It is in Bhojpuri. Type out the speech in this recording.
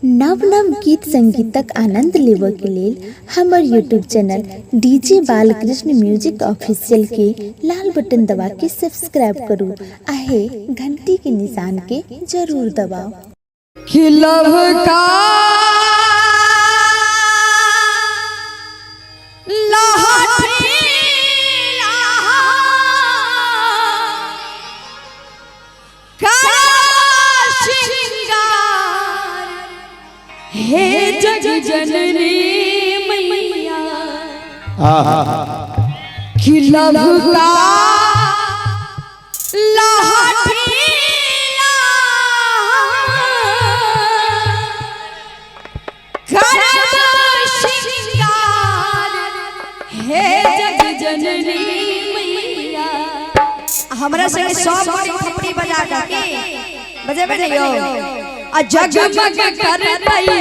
नव नव गीत संगीतक आनंद लेबऽ के लेल हमर YouTube channel DJ Balkrishna music official के लाल बटन दबा के सब्सक्राइब करू आहे घंटी के निशान के जरूर दबाओ। हे जग जननी मैया कि लव का लहठीला करब श्रृंगार हे जग जननी मैया। हमरा से सब थपड़ी बजा के बजेबे नहीं हो आ जगमग करतई